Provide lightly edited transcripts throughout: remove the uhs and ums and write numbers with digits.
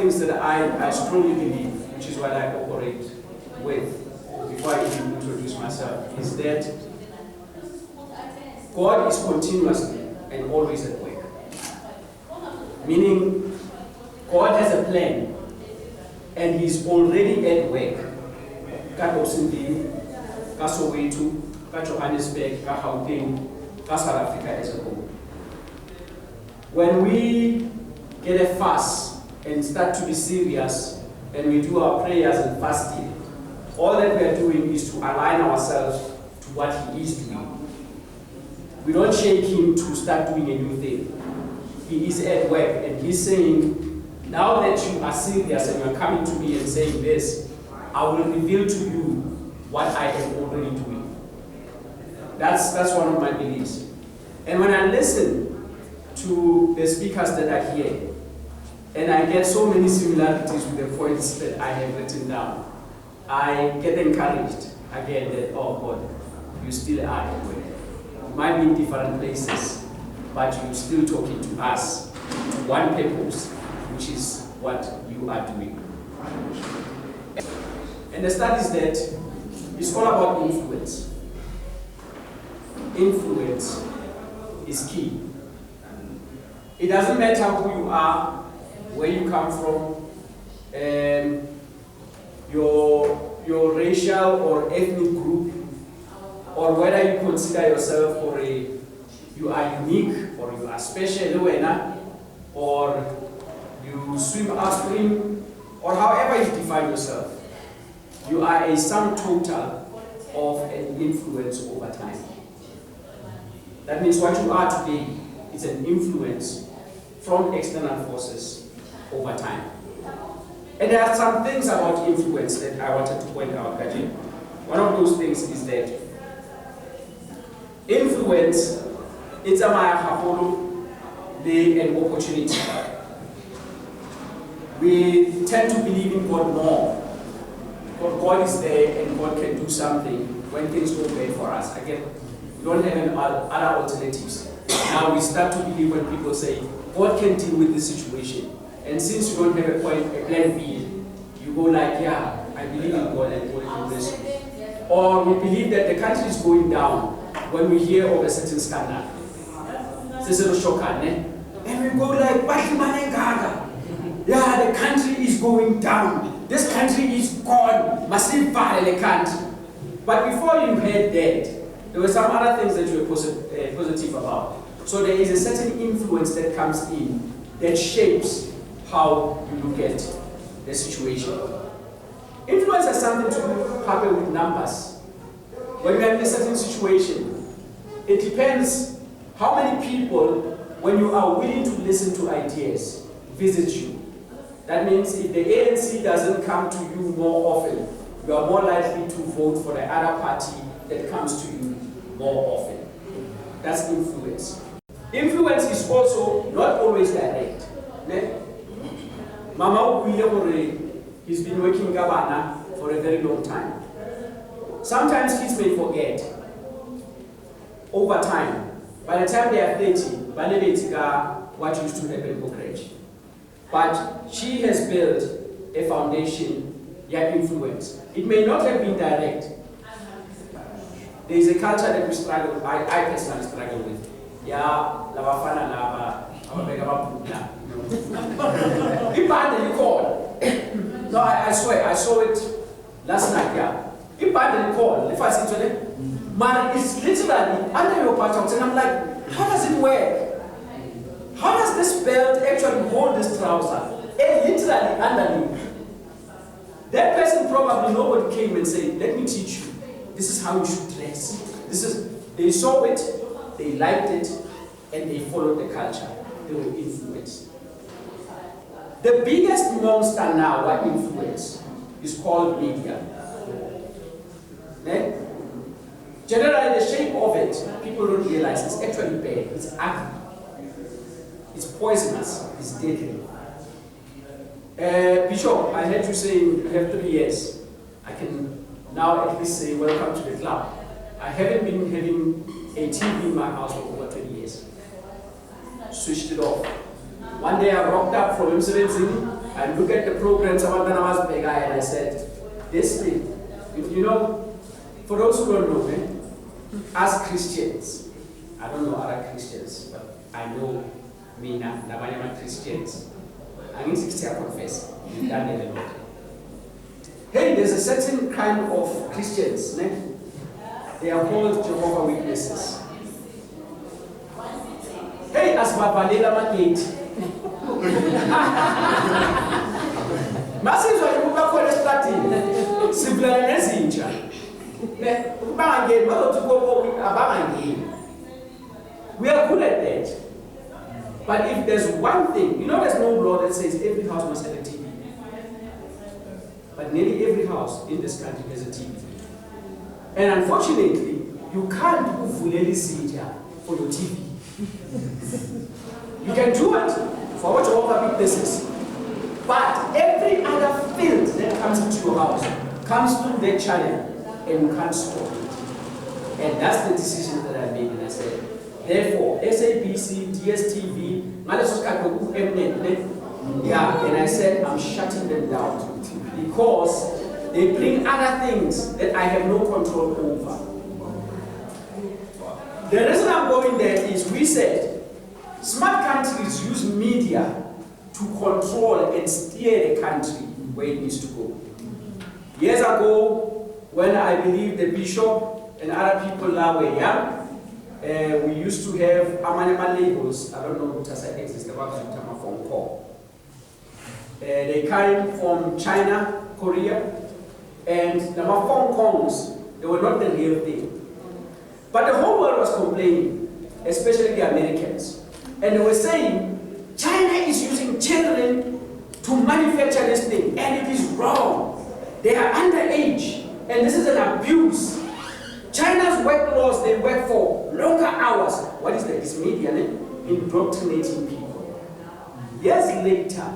things that I strongly believe, which is what I operate with before I even introduce myself, is that God is continuously and always at work. Meaning, God has a plan, and He's already at work. Ka Osindi, ka Soweto, ka Johannesburg, ka Gauteng, ka South Africa as a whole. When we get a fast and start to be serious, and we do our prayers and fasting, all that we are doing is to align ourselves to what He is doing. We don't shake Him to start doing a new thing. He is at work, and He's saying, now that you are serious and you are coming to me and saying this, I will reveal to you what I am already doing. That's one of my beliefs. And when I listen to the speakers that are here, and I get so many similarities with the points that I have written down, I get encouraged again that, oh God, you still are at work. You might be in different places, but you're still talking to us, to one purpose, which is what you are doing. And the studies that it's all about influence. Influence is key. It doesn't matter who you are, where you come from, your racial or ethnic group, or whether you consider yourself you are unique, or you are special, or you swim upstream, or however you define yourself. You are a sum total of an influence over time. That means what you are today is an influence from external forces over time. And there are some things about influence that I wanted to point out, Kaji. One of those things is that influence, it's an opportunity. We tend to believe in God more. But God is there and God can do something when things go bad for us. Again, we don't have any other alternatives. Now we start to believe when people say, God can deal with this situation. And since you don't have a plan B, you go like, yeah, I believe in God and God will bless you. Or we believe that the country is going down when we hear of a certain scandal. And we go like, yeah, the country is going down. This country is gone. Massive the country. But before you heard that, there were some other things that you were positive about. So there is a certain influence that comes in that shapes how you look at the situation. Influence has something to happen with numbers. When you are in a certain situation, it depends how many people, when you are willing to listen to ideas, visit you. That means if the ANC doesn't come to you more often, you are more likely to vote for the other party that comes to you more often. That's influence. Influence is also not always direct. Mama he's been working in Gabana for a very long time. Sometimes kids may forget. Over time, by the time they are 30, what used to happen for Gretch. But she has built a foundation, influence. It may not have been direct. There is a culture that we struggle with, I personally struggle with. No, I swear, I saw it last night, Man, it's literally under your buttocks, and I'm like, how does it work? How does this belt actually hold this trouser? And literally underneath. That person probably, nobody came and said, let me teach you. This is how you should dress. They saw it, they liked it, and they followed the culture. They were influenced. The biggest monster now, what influence, is called media. Okay? Generally, the shape of it, people don't realize it's actually bad. It's ugly. It's poisonous. It's deadly. Bishop, I heard you saying you have 3 years. I can now at least say welcome to the club. I haven't been having a TV in my house for over 20 years. Switched it off. One day I rocked up from Immanuel, I look at the programs about when I was a big guy and I said, this thing, you know, for those who don't know, as Christians, I don't know other Christians, but I know me now, Nabanyama Christians. I need to confess, we've done it a lot. Hey, there's a certain kind of Christians, they are called Jehovah Witnesses. Hey, as Mohlala Magate. Masizwa ukuba khona esitratini sibulala nezinja ukubangangeni bazothi abangangeni. We are good at that. But if there's one thing, you know, there's no law that says every house must have a TV. But nearly every house in this country has a TV. And unfortunately, you can't uvuleli zinja for your TV. You can do it for what your big business. But every other field that comes into your house comes through that channel and you can't stop it. And that's the decision that I made, and I said, therefore, SABC, DSTV, yeah, and I said, I'm shutting them down because they bring other things that I have no control over. The reason I'm going there is we said, smart countries use media to control and steer the country where it needs to go. Years ago, when I believe the bishop and other people now were young, we used to have Immanuel labels. I don't know what does exist about the phone call. They came from China, Korea, and the phone calls, they were not the real thing. But the whole world was complaining, especially the Americans. And they were saying, China is using children to manufacture this thing, and it is wrong. They are underage, and this is an abuse. China's work laws, they work for longer hours. What is that? It's media, indoctrinating people. Years later,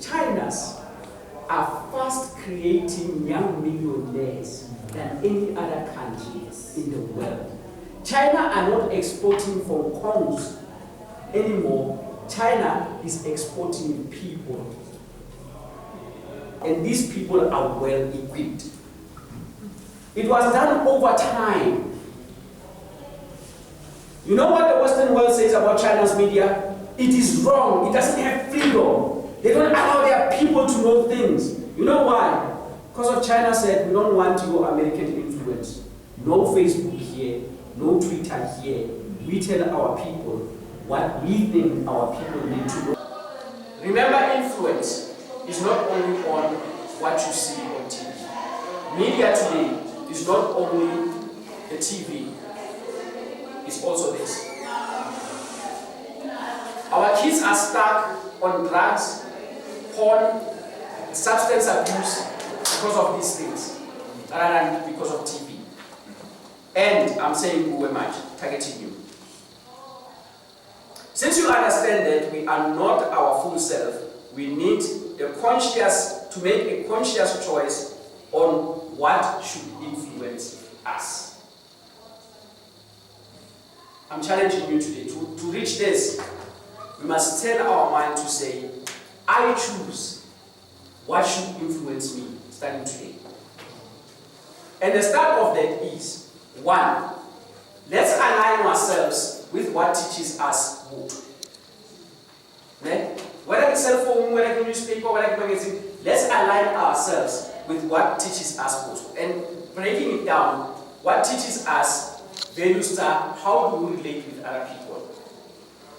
China's are fast creating young millionaires than any other country in the world. China are not exporting from Kongs anymore. China is exporting people. And these people are well equipped. It was done over time. You know what the Western world says about China's media? It is wrong. It doesn't have freedom. They don't allow their people to know things. You know why? Because of China said, we don't want your American influence. No Facebook here, no Twitter here. We tell our people what we think our people need to know. Remember, influence is not only on what you see on TV. Media today is not only the TV, it's also this. Our kids are stuck on drugs, porn, substance abuse because of these things, rather than because of TV. And I'm saying, who am I targeting you? Since you understand that we are not our full self, we need to make a conscious choice on what should influence us. I'm challenging you today. To reach this, we must tell our mind to say, I choose what should influence me starting today. And the start of that is, 1, let's align ourselves with what teaches us good. Whether it's cell phone, whether it's newspaper, whether it's magazine, let's align ourselves with what teaches us good. And breaking it down, what teaches us value start, how do you relate with other people?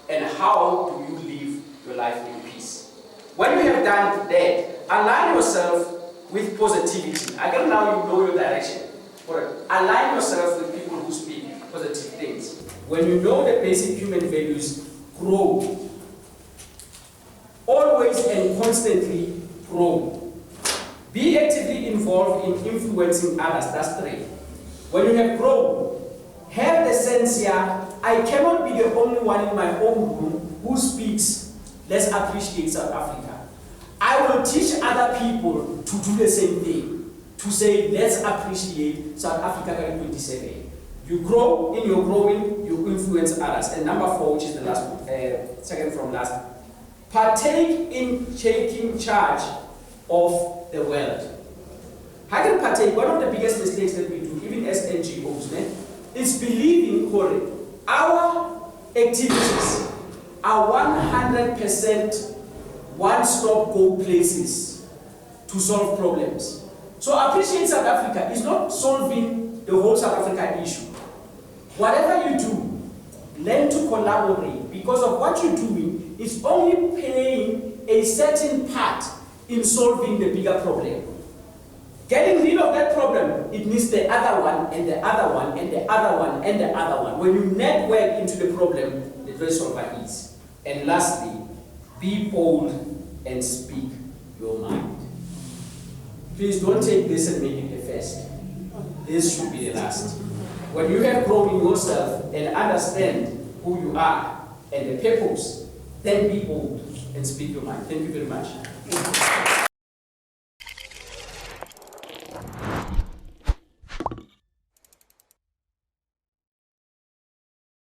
And how do you live your life in peace? When you have done that, align yourself with positivity. Again, now you know your direction. Align yourself with people who speak positive things. When you know the basic human values, grow. Always and constantly grow. Be actively involved in influencing others. That's 3. When you have grown, have the sense here, I cannot be the only one in my own room who speaks, let's appreciate South Africa. I will teach other people to do the same thing. To say, let's appreciate South Africa in 27. You grow, in your growing, you influence others. And number 4, which is the last, second from last, partake in taking charge of the world. How can partake? One of the biggest mistakes that we do, even as NGOs, is believing, Corey, our activities are 100% one-stop go places to solve problems. So appreciate South Africa is not solving the whole South Africa issue. Whatever you do, learn to collaborate, because of what you're doing is only playing a certain part in solving the bigger problem. Getting rid of that problem, it needs the other one, and the other one, and the other one, and the other one. When you network into the problem, the very solver is. And lastly, be bold and speak your mind. Please don't take this and make it the first. This should be the last. When you have grown in yourself and understand who you are and the purpose, then be bold and speak your mind. Thank you very much.